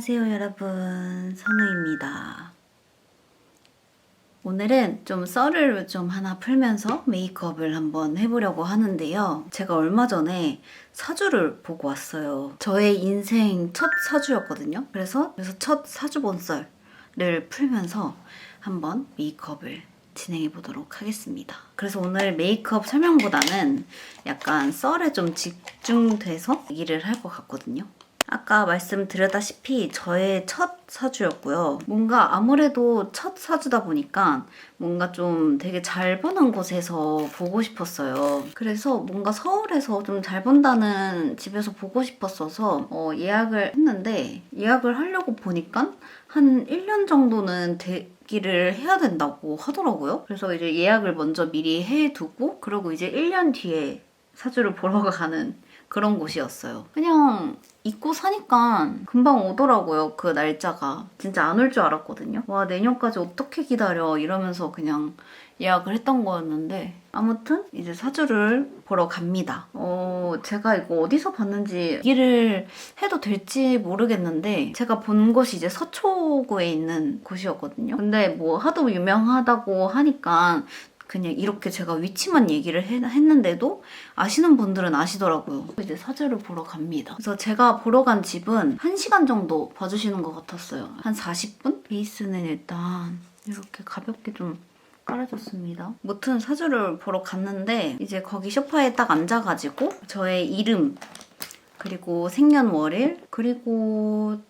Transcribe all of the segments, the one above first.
안녕하세요 여러분, 선우입니다. 오늘은 좀 썰을 좀 하나 풀면서 메이크업을 한번 해보려고 하는데요. 제가 얼마 전에 사주를 보고 왔어요. 저의 인생 첫 사주였거든요. 그래서 첫 사주 본썰을 풀면서 한번 메이크업을 진행해 보도록 하겠습니다. 그래서 오늘 메이크업 설명보다는 약간 썰에 좀 집중돼서 얘기를 할 것 같거든요. 아까 말씀드렸다시피 저의 첫 사주였고요. 뭔가 아무래도 첫 사주다 보니까 뭔가 좀 되게 잘 보는 곳에서 보고 싶었어요. 그래서 뭔가 서울에서 좀 잘 본다는 집에서 보고 싶었어서 예약을 했는데, 예약을 하려고 보니까 한 1년 정도는 대기를 해야 된다고 하더라고요. 그래서 이제 예약을 먼저 미리 해두고 그러고 이제 1년 뒤에 사주를 보러 가는 그런 곳이었어요. 그냥 잊고 사니까 금방 오더라고요. 그 날짜가. 진짜 안 올 줄 알았거든요. 와, 내년까지 어떻게 기다려 이러면서 그냥 예약을 했던 거였는데, 아무튼 이제 사주를 보러 갑니다. 제가 이거 어디서 봤는지 얘기를 해도 될지 모르겠는데, 제가 본 곳이 이제 서초구에 있는 곳이었거든요. 근데 뭐 하도 유명하다고 하니까 그냥 이렇게 제가 위치만 얘기를 했는데도 아시는 분들은 아시더라고요. 이제 사주를 보러 갑니다. 그래서 제가 보러 간 집은 1시간 정도 봐주시는 것 같았어요. 한 40분? 베이스는 일단 이렇게 가볍게 좀 깔아줬습니다. 무튼 사주를 보러 갔는데 이제 거기 소파에 딱 앉아가지고 저의 이름, 그리고 생년월일, 그리고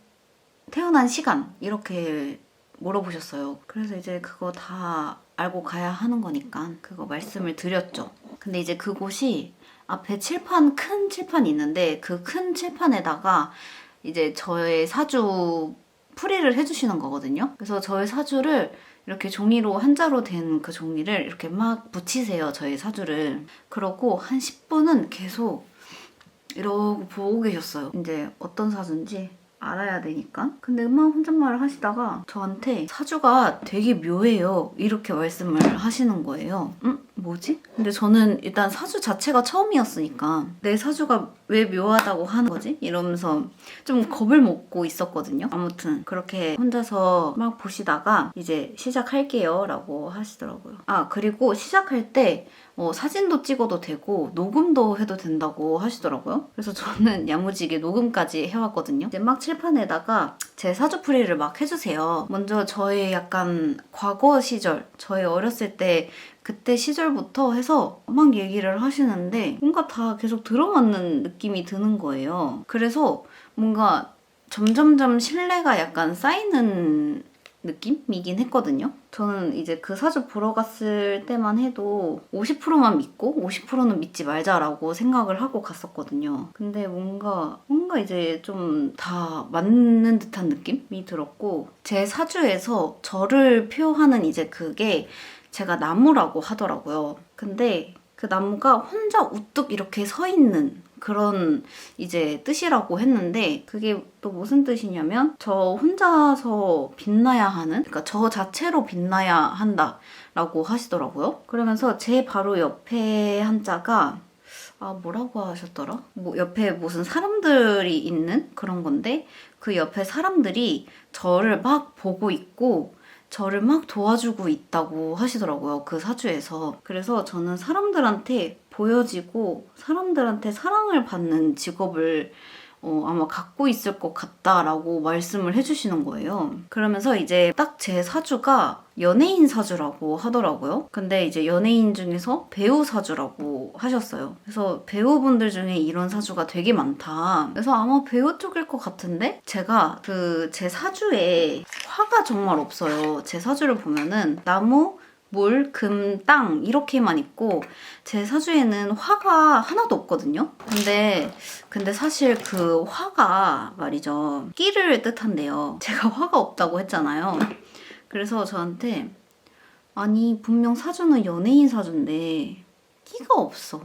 태어난 시간 이렇게 물어보셨어요. 그래서 이제 그거 다 알고 가야 하는 거니까 그거 말씀을 드렸죠. 근데 이제 그곳이 앞에 큰 칠판이 있는데 그 큰 칠판에다가 이제 저의 사주 풀이를 해주시는 거거든요. 그래서 저의 사주를 이렇게 종이로 한자로 된 그 종이를 이렇게 막 붙이세요. 저의 사주를. 그러고 한 10분은 계속 이러고 보고 계셨어요. 이제 어떤 사주인지 알아야 되니까. 근데 음악 혼잣말을 하시다가 저한테 사주가 되게 묘해요 이렇게 말씀을 하시는 거예요. 뭐지? 근데 저는 일단 사주 자체가 처음이었으니까 내 사주가 왜 묘하다고 하는 거지? 이러면서 좀 겁을 먹고 있었거든요. 아무튼 그렇게 혼자서 막 보시다가 이제 시작할게요 라고 하시더라고요. 그리고 시작할 때 사진도 찍어도 되고 녹음도 해도 된다고 하시더라고요. 그래서 저는 야무지게 녹음까지 해왔거든요. 이제 막 칠판에다가 제 사주풀이를 막 해주세요. 먼저 저의 약간 과거 시절, 저의 어렸을 때 그때 시절부터 해서 막 얘기를 하시는데 뭔가 다 계속 들어맞는 느낌이 드는 거예요. 그래서 뭔가 점점점 신뢰가 약간 쌓이는 느낌이긴 했거든요. 저는 이제 그 사주 보러 갔을 때만 해도 50%만 믿고 50%는 믿지 말자라고 생각을 하고 갔었거든요. 근데 뭔가 이제 좀 다 맞는 듯한 느낌이 들었고, 제 사주에서 저를 표하는 이제 그게 제가 나무라고 하더라고요. 근데 그 나무가 혼자 우뚝 이렇게 서 있는 그런 이제 뜻이라고 했는데, 그게 또 무슨 뜻이냐면 저 혼자서 빛나야 하는, 그러니까 저 자체로 빛나야 한다라고 하시더라고요. 그러면서 제 바로 옆에 한자가 뭐라고 하셨더라? 뭐 옆에 무슨 사람들이 있는 그런 건데, 그 옆에 사람들이 저를 막 보고 있고 저를 막 도와주고 있다고 하시더라고요. 그 사주에서. 그래서 저는 사람들한테 보여지고 사람들한테 사랑을 받는 직업을 아마 갖고 있을 것 같다라고 말씀을 해주시는 거예요. 그러면서 이제 딱 제 사주가 연예인 사주라고 하더라고요. 근데 이제 연예인 중에서 배우 사주라고 하셨어요. 그래서 배우분들 중에 이런 사주가 되게 많다. 그래서 아마 배우 쪽일 것 같은데, 제가 제 사주에 화가 정말 없어요. 제 사주를 보면은 나무, 물, 금, 땅 이렇게만 있고 제 사주에는 화가 하나도 없거든요. 근데 사실 그 화가 말이죠, 끼를 뜻한대요. 제가 화가 없다고 했잖아요. 그래서 저한테 아니 분명 사주는 연예인 사주인데 끼가 없어,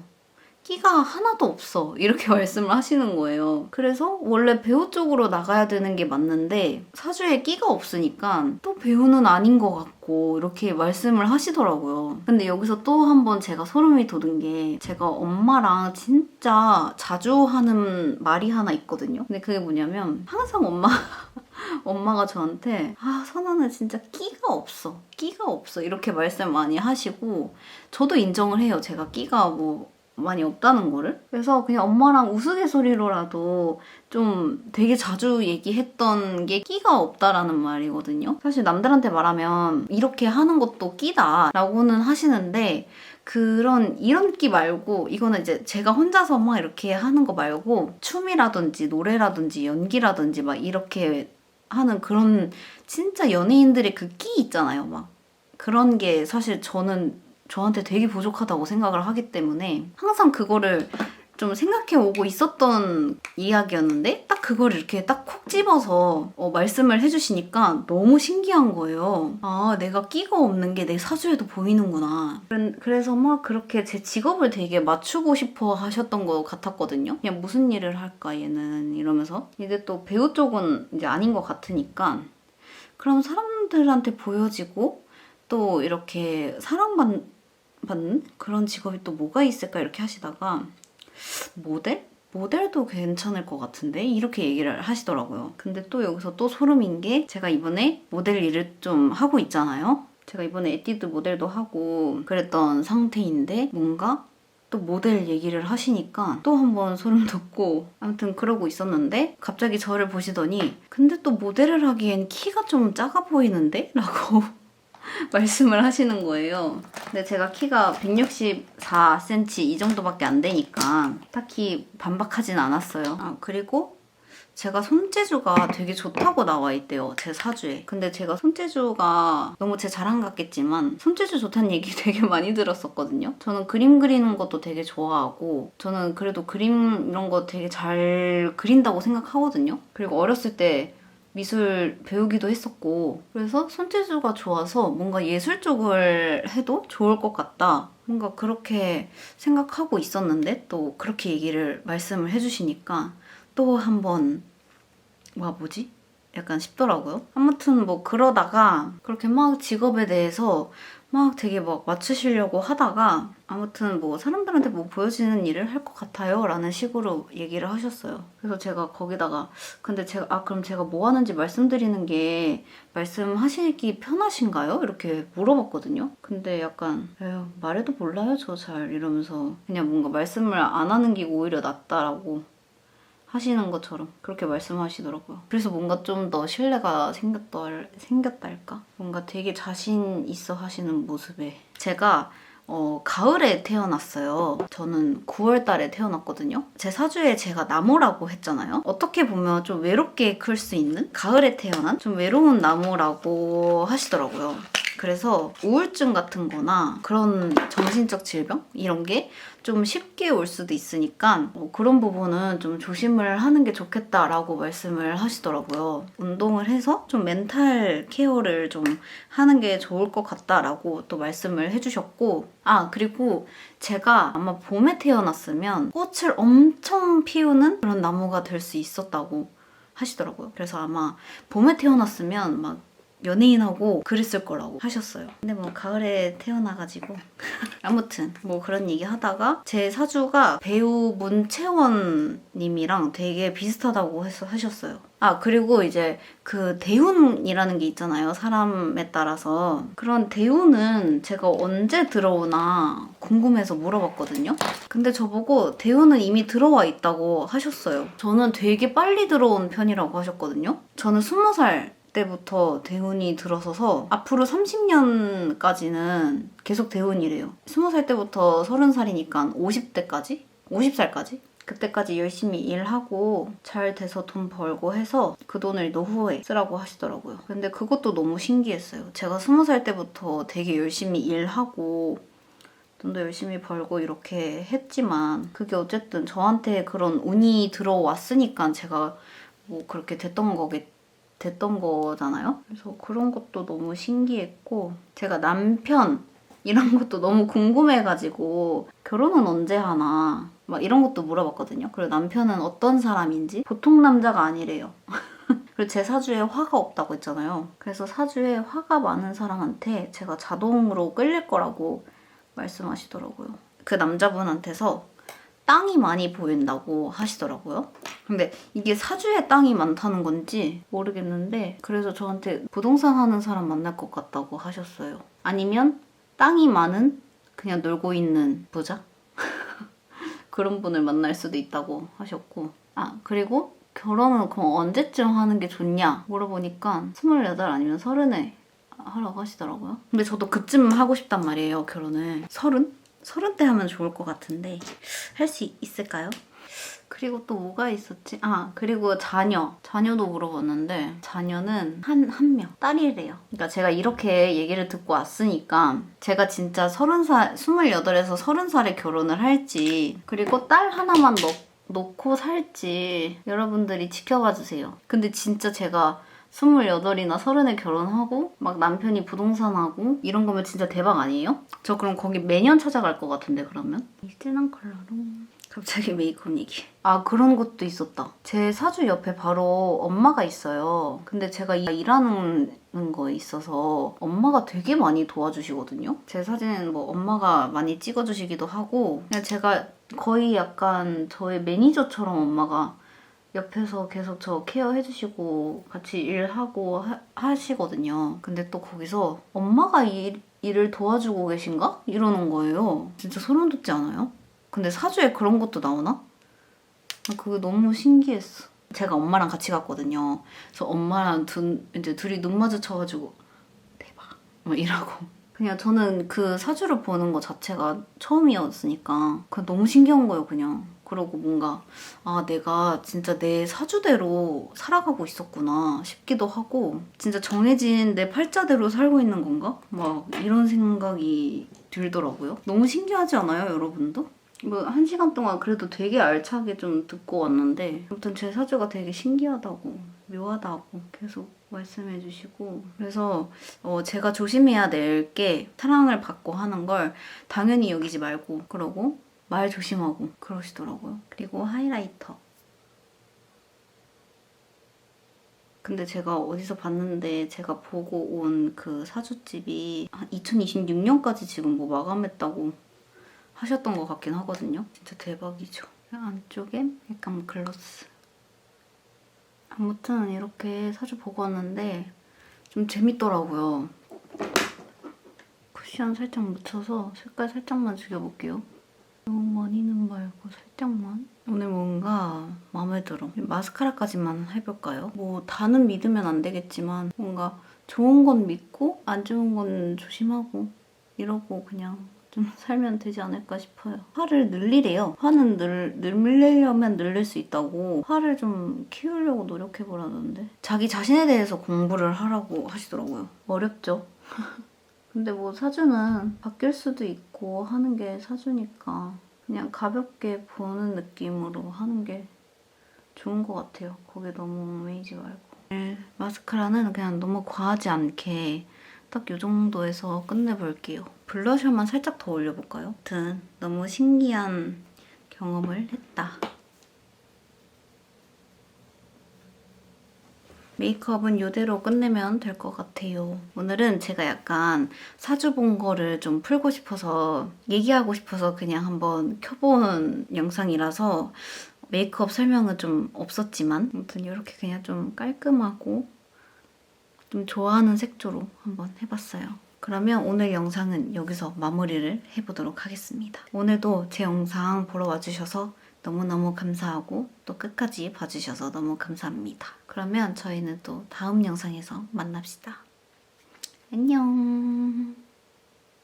끼가 하나도 없어 이렇게 말씀을 하시는 거예요. 그래서 원래 배우 쪽으로 나가야 되는 게 맞는데 사주에 끼가 없으니까 또 배우는 아닌 것 같고 이렇게 말씀을 하시더라고요. 근데 여기서 또 한 번 제가 소름이 돋은 게, 제가 엄마랑 진짜 자주 하는 말이 하나 있거든요. 근데 그게 뭐냐면 항상 엄마가 저한테 선아는 진짜 끼가 없어. 끼가 없어. 이렇게 말씀 많이 하시고 저도 인정을 해요. 제가 끼가 뭐 많이 없다는 거를. 그래서 그냥 엄마랑 우스갯소리로라도 좀 되게 자주 얘기했던 게 끼가 없다라는 말이거든요. 사실 남들한테 말하면 이렇게 하는 것도 끼다라고는 하시는데 이런 끼 말고 이거는 이제 제가 혼자서 막 이렇게 하는 거 말고 춤이라든지 노래라든지 연기라든지 막 이렇게 하는 그런 진짜 연예인들의 그 끼 있잖아요. 막 그런 게 사실 저한테 되게 부족하다고 생각을 하기 때문에 항상 그거를 좀 생각해 오고 있었던 이야기였는데 딱 그걸 이렇게 딱 콕 집어서 말씀을 해주시니까 너무 신기한 거예요. 내가 끼가 없는 게 내 사주에도 보이는구나. 그래서 막 그렇게 제 직업을 되게 맞추고 싶어 하셨던 것 같았거든요. 그냥 무슨 일을 할까 얘는 이러면서. 이제 또 배우 쪽은 이제 아닌 것 같으니까 그럼 사람들한테 보여지고 또 이렇게 사랑받는 그런 직업이 또 뭐가 있을까 이렇게 하시다가 모델? 모델도 괜찮을 것 같은데? 이렇게 얘기를 하시더라고요. 근데 또 여기서 또 소름인 게 제가 이번에 모델 일을 좀 하고 있잖아요. 제가 이번에 에뛰드 모델도 하고 그랬던 상태인데 뭔가 또 모델 얘기를 하시니까 또 한 번 소름 돋고 아무튼 그러고 있었는데 갑자기 저를 보시더니 근데 또 모델을 하기엔 키가 좀 작아 보이는데? 라고 말씀을 하시는 거예요. 근데 제가 키가 164cm 이 정도밖에 안 되니까 딱히 반박하진 않았어요. 그리고 제가 손재주가 되게 좋다고 나와 있대요. 제 사주에. 근데 제가 손재주가 너무 제 자랑 같겠지만 손재주 좋다는 얘기 되게 많이 들었었거든요. 저는 그림 그리는 것도 되게 좋아하고 저는 그래도 그림 이런 거 되게 잘 그린다고 생각하거든요. 그리고 어렸을 때 미술 배우기도 했었고 그래서 손재주가 좋아서 뭔가 예술 쪽을 해도 좋을 것 같다. 뭔가 그렇게 생각하고 있었는데 또 그렇게 말씀을 해주시니까 또 한번 뭐지? 약간 싶더라고요. 아무튼 뭐 그러다가 그렇게 막 직업에 대해서 막 되게 막 맞추시려고 하다가 아무튼 뭐 사람들한테 뭐 보여지는 일을 할 것 같아요 라는 식으로 얘기를 하셨어요. 그래서 제가 거기다가 근데 그럼 제가 뭐 하는지 말씀드리는 게 말씀하시기 편하신가요? 이렇게 물어봤거든요. 근데 약간 에휴 말해도 몰라요 저 잘 이러면서 그냥 뭔가 말씀을 안 하는 게 오히려 낫다라고 하시는 것처럼 그렇게 말씀하시더라고요. 그래서 뭔가 좀 더 신뢰가 생겼달까? 뭔가 되게 자신 있어 하시는 모습에 제가 가을에 태어났어요. 저는 9월 달에 태어났거든요. 제 사주에 제가 나무라고 했잖아요. 어떻게 보면 좀 외롭게 클 수 있는 가을에 태어난 좀 외로운 나무라고 하시더라고요. 그래서 우울증 같은 거나 그런 정신적 질병? 이런 게 좀 쉽게 올 수도 있으니까 그런 부분은 좀 조심을 하는 게 좋겠다라고 말씀을 하시더라고요. 운동을 해서 좀 멘탈 케어를 좀 하는 게 좋을 것 같다라고 또 말씀을 해주셨고 그리고 제가 아마 봄에 태어났으면 꽃을 엄청 피우는 그런 나무가 될 수 있었다고 하시더라고요. 그래서 아마 봄에 태어났으면 막 연예인하고 그랬을 거라고 하셨어요. 근데 뭐 가을에 태어나가지고 아무튼 뭐 그런 얘기 하다가 제 사주가 배우 문채원님이랑 되게 비슷하다고 하셨어요. 그리고 이제 그 대운이라는 게 있잖아요. 사람에 따라서. 그런 대운은 제가 언제 들어오나 궁금해서 물어봤거든요. 근데 저보고 대운은 이미 들어와 있다고 하셨어요. 저는 되게 빨리 들어온 편이라고 하셨거든요. 저는 20살 때부터 대운이 들어서서 앞으로 30년까지는 계속 대운이래요. 20살 때부터 30살이니까 50대까지? 50살까지? 그때까지 열심히 일하고 잘 돼서 돈 벌고 해서 그 돈을 노후에 쓰라고 하시더라고요. 근데 그것도 너무 신기했어요. 제가 20살 때부터 되게 열심히 일하고 돈도 열심히 벌고 이렇게 했지만 그게 어쨌든 저한테 그런 운이 들어왔으니까 제가 뭐 그렇게 됐던 거잖아요. 그래서 그런 것도 너무 신기했고 제가 남편 이런 것도 너무 궁금해가지고 결혼은 언제 하나 막 이런 것도 물어봤거든요. 그리고 남편은 어떤 사람인지 보통 남자가 아니래요. 그리고 제 사주에 화가 없다고 했잖아요. 그래서 사주에 화가 많은 사람한테 제가 자동으로 끌릴 거라고 말씀하시더라고요. 그 남자분한테서 땅이 많이 보인다고 하시더라고요. 근데 이게 사주에 땅이 많다는 건지 모르겠는데 그래서 저한테 부동산 하는 사람 만날 것 같다고 하셨어요. 아니면 땅이 많은 그냥 놀고 있는 부자? 그런 분을 만날 수도 있다고 하셨고 그리고 결혼은 그럼 언제쯤 하는 게 좋냐 물어보니까 28 아니면 30에 하라고 하시더라고요. 근데 저도 그쯤 하고 싶단 말이에요, 결혼을. 30? 30대 하면 좋을 것 같은데 할 수 있을까요? 그리고 또 뭐가 있었지? 그리고 자녀도 물어봤는데 자녀는 한 명, 딸이래요. 그러니까 제가 이렇게 얘기를 듣고 왔으니까 제가 진짜 30살, 28에서 30살에 결혼을 할지 그리고 딸 하나만 놓고 살지 여러분들이 지켜봐 주세요. 근데 진짜 제가 28이나 30에 결혼하고 막 남편이 부동산하고 이런 거면 진짜 대박 아니에요? 저 그럼 거기 매년 찾아갈 것 같은데 그러면? 진한 컬러로 갑자기 메이크업 얘기. 그런 것도 있었다. 제 사주 옆에 바로 엄마가 있어요. 근데 제가 일하는 거에 있어서 엄마가 되게 많이 도와주시거든요. 제 사진은 뭐 엄마가 많이 찍어주시기도 하고 그냥 제가 거의 약간 저의 매니저처럼 엄마가 옆에서 계속 저 케어해주시고 같이 일하고 하시거든요. 근데 또 거기서 엄마가 일을 도와주고 계신가? 이러는 거예요. 진짜 소름 돋지 않아요? 근데 사주에 그런 것도 나오나? 그게 너무 신기했어. 제가 엄마랑 같이 갔거든요. 그래서 엄마랑 이제 둘이 눈 마주쳐가지고 대박 막 이러고 그냥 저는 그 사주를 보는 거 자체가 처음이었으니까 그냥 너무 신기한 거예요, 그냥. 그러고 뭔가 내가 진짜 내 사주대로 살아가고 있었구나 싶기도 하고 진짜 정해진 내 팔자대로 살고 있는 건가? 막 이런 생각이 들더라고요. 너무 신기하지 않아요, 여러분도? 뭐 1시간 동안 그래도 되게 알차게 좀 듣고 왔는데 아무튼 제 사주가 되게 신기하다고 묘하다고 계속 말씀해 주시고 그래서 제가 조심해야 될 게 사랑을 받고 하는 걸 당연히 여기지 말고 그러고 말 조심하고 그러시더라고요. 그리고 하이라이터. 근데 제가 어디서 봤는데 제가 보고 온 그 사주집이 2026년까지 지금 뭐 마감했다고 하셨던 것 같긴 하거든요. 진짜 대박이죠. 안쪽에 약간 글로스. 아무튼 이렇게 사주 보고 왔는데 좀 재밌더라고요. 쿠션 살짝 묻혀서 색깔 살짝만 죽여볼게요. 너무 많이는 말고 살짝만. 오늘 뭔가 마음에 들어. 마스카라까지만 해볼까요? 뭐 다는 믿으면 안 되겠지만 뭔가 좋은 건 믿고 안 좋은 건 조심하고 이러고 그냥 좀 살면 되지 않을까 싶어요. 화를 늘리래요. 화는 늘리려면 늘릴 수 있다고 화를 좀 키우려고 노력해보라는데 자기 자신에 대해서 공부를 하라고 하시더라고요. 어렵죠? 근데 뭐 사주는 바뀔 수도 있고 하는 게 사주니까 그냥 가볍게 보는 느낌으로 하는 게 좋은 것 같아요. 거기에 너무 매이지 말고. 마스카라는 그냥 너무 과하지 않게 딱 이 정도에서 끝내볼게요. 블러셔만 살짝 더 올려볼까요? 아무튼 너무 신기한 경험을 했다. 메이크업은 이대로 끝내면 될 것 같아요. 오늘은 제가 약간 사주 본 거를 좀 풀고 싶어서 얘기하고 싶어서 그냥 한번 켜보는 영상이라서 메이크업 설명은 좀 없었지만 아무튼 이렇게 그냥 좀 깔끔하고 좀 좋아하는 색조로 한번 해봤어요. 그러면 오늘 영상은 여기서 마무리를 해보도록 하겠습니다. 오늘도 제 영상 보러 와주셔서 너무너무 감사하고 또 끝까지 봐주셔서 너무 감사합니다. 그러면 저희는 또 다음 영상에서 만납시다. 안녕.